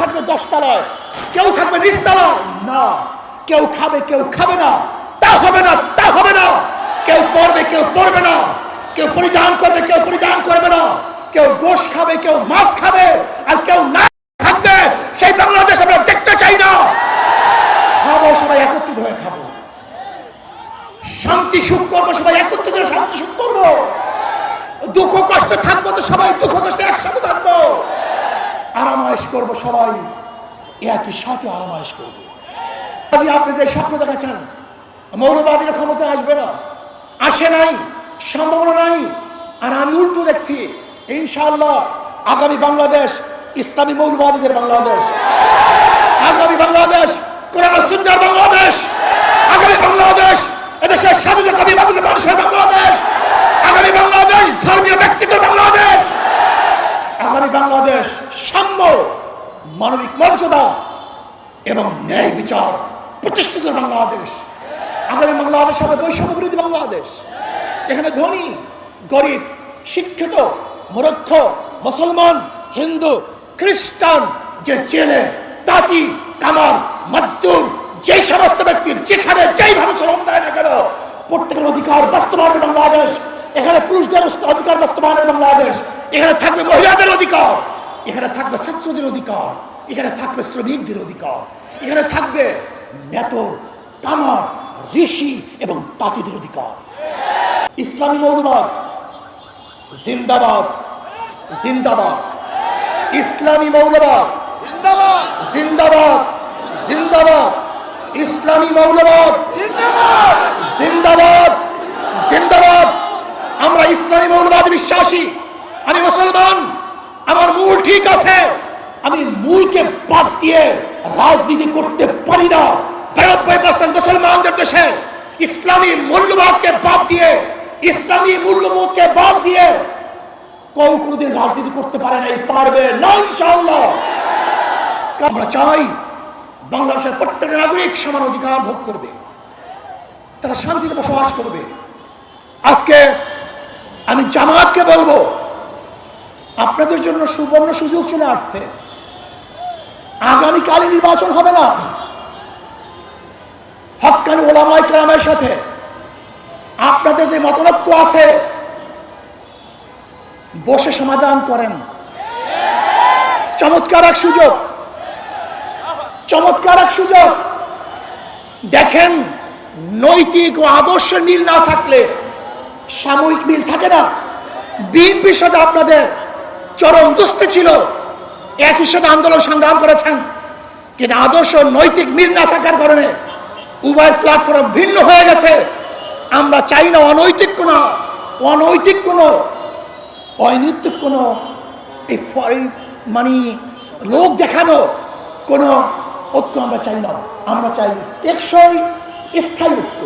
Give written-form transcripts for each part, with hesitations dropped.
থাকবে 10 তলায়, কেউ থাকবে নিচতলায়, না, কেউ খাবে কেউ খাবে না, তা হবে না, তা হবে না। কেউ পড়বে কেউ পড়বে না, কেউ পরিধান করবে কেউ পরিধান করবে না, কেউ গোশ খাবে কেউ মাছ খাবে, আর কেউ না থাকবে। সেই বাংলাদেশ আমরা দেখতে চাই না। খাবো সবাই একত্রিত হয়ে খাবো, শান্তি সুখ করবো সবাই একত্রিত হয়ে শান্তি সুখ করবো, দুঃখ কষ্ট থাকবো তো সবাই দুঃখ কষ্ট একসাথে থাকবো, আরামায়েশ করবো সবাই একই সাথে আরামায়েশ করবো। আজ আপনি যে স্বপ্ন দেখাচ্ছেন মৌলবাদীরা ক্ষমতা আসবে না, আসে নাই, সম্ভাবনা নাই, আর আমি উল্টো দেখছি ইনশাআল্লাহ আগামী বাংলাদেশ ইসলামী মৌলবাদীদের বাংলাদেশ, আগামী বাংলাদেশ কোরআন ও সুন্নাহর বাংলাদেশ, আগামী বাংলাদেশ এদেশের স্বাধীনতাকামী মানুষের বাংলাদেশ, আগামী বাংলাদেশ ধর্মীয় ব্যক্তিত্বের বাংলাদেশ, আগামী বাংলাদেশ সাম্য, মানবিক মর্যাদা এবং ন্যায় বিচার প্রতিষ্ঠিত বাংলাদেশ, আগামী বাংলাদেশ হবে বৈষম্য বিরোধী বাংলাদেশ। এখানে ধনী গরিব, শিক্ষিত মূর্খ, মুসলমান হিন্দু খ্রিস্টান, যে জেলে তাঁতি কামার মজদুর, যে সমস্ত ব্যক্তি যেখানে যেইভাবে শ্রম দেয় না কেন, প্রত্যেকের অধিকার বাস্তবায়নের বাংলাদেশ। এখানে পুরুষদের অধিকার বাস্তবায়নের বাংলাদেশ, এখানে থাকবে মহিলাদের অধিকার, এখানে থাকবে ছাত্রদের অধিকার, এখানে থাকবে শ্রমিকদের অধিকার, এখানে থাকবে নেতর কামার ঋষি এবং তাঁতিদের অধিকার। ইসলামী মৌলবাদ জিন্দাবাদ, জিন্দাবাদ, ইসলামী মৌলবাদ জিন্দাবাদ, জিন্দাবাদ, ইসলামী মৌলবাদ জিন্দাবাদ, জিন্দাবাদ। আমরা ইসলামী মৌলবাদ বিশ্বাসী, আমি মুসলমান, আমার মূল ঠিক আছে, আমি মূলকে বাদ দিয়ে রাজনীতি করতে পারি না। 92% মুসলমানদের দেশে ইসলামী মূল্যবোধকে বাদ দিয়ে, ইসলামী মূল্যবোধকে বাদ দিয়ে কেউ কোনোদিন রাজনীতি করতে পারে না, পারবে না ইনশাআল্লাহ। আমরা চাই বাংলাদেশের প্রত্যেকটা নাগরিক সমান অধিকার ভোগ করবে, তারা শান্তিতে বসবাস করবে। আজকে আমি জামায়াতকে বলবো, আপনাদের জন্য সুবর্ণ সুযোগ চলে আসছে, আগামীকালই নির্বাচন হবে না, হক্কানি ওলামায়ে কেরামের সাথে আপনাদের যে মতনৈক্য আছে বসে সমাধান করেন। চমৎকার এক সুযোগ, চমৎকার এক সুযোগ। দেখেন, নৈতিক ও আদর্শ মিল না থাকলে সাময়িক মিল থাকে না। বিএনপির সাথে আপনাদের চরম দুস্তি ছিল, একই সাথে আন্দোলন সংগ্রাম করেছেন, কিন্তু আদর্শ নৈতিক মিল না থাকার কারণে উভয় প্ল্যাটফর্ম ভিন্ন হয়ে গেছে। আমরা চাই না অনৈতিক কোনো অনৈতিক কোনো মানে লোক দেখানো কোনো ঐক্য আমরা চাই না। আমরা চাই টেকসই স্থায়ী ঐক্য,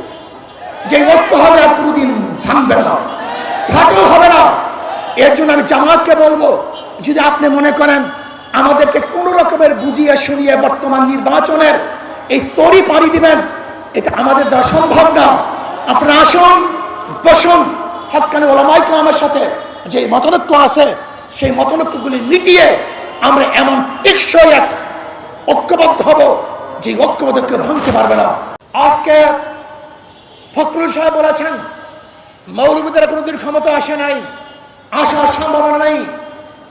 যে ঐক্য হবে আর কোনোদিন ভাঙবে না, ফাটল হবে না। এর জন্য আমি জামায়াতকে বলবো, যদি আপনি মনে করেন আমাদেরকে কোনো রকমের বুঝিয়ে শুনিয়ে বর্তমান নির্বাচনের এই তরি পাড়ি দিবেন, এটা আমাদের দ্বারা সম্ভব না। আপনারা আসুন, বসুন, হক্কানি ওলামায়ে কেরামের সাথে যে মতনৈক্য আছে সেই মতনৈক্যগুলি মিটিয়ে আমরা এমন টেকসই এক ঐক্যবদ্ধ হব যে ঐক্যবদ্ধকে ভাঙতে পারবে না। আজকে ফখরুল সাহেব বলেছেন মৌলবাদীরা কোনোদিন ক্ষমতা আসে নাই, আসার সম্ভাবনা নেই।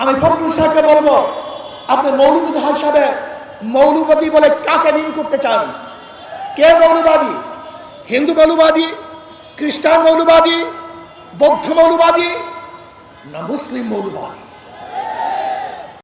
আমি ফখরুল সাহেবকে বলবো, আপনি মৌলবাদী হিসাবে মৌলবাদী বলে কাকে মিন করতে চান? কে মৌলবাদী? হিন্দু মৌলবাদী, খ্রিস্টান মৌলবাদী, বৌদ্ধ মৌলবাদী না মুসলিম মৌলবাদী?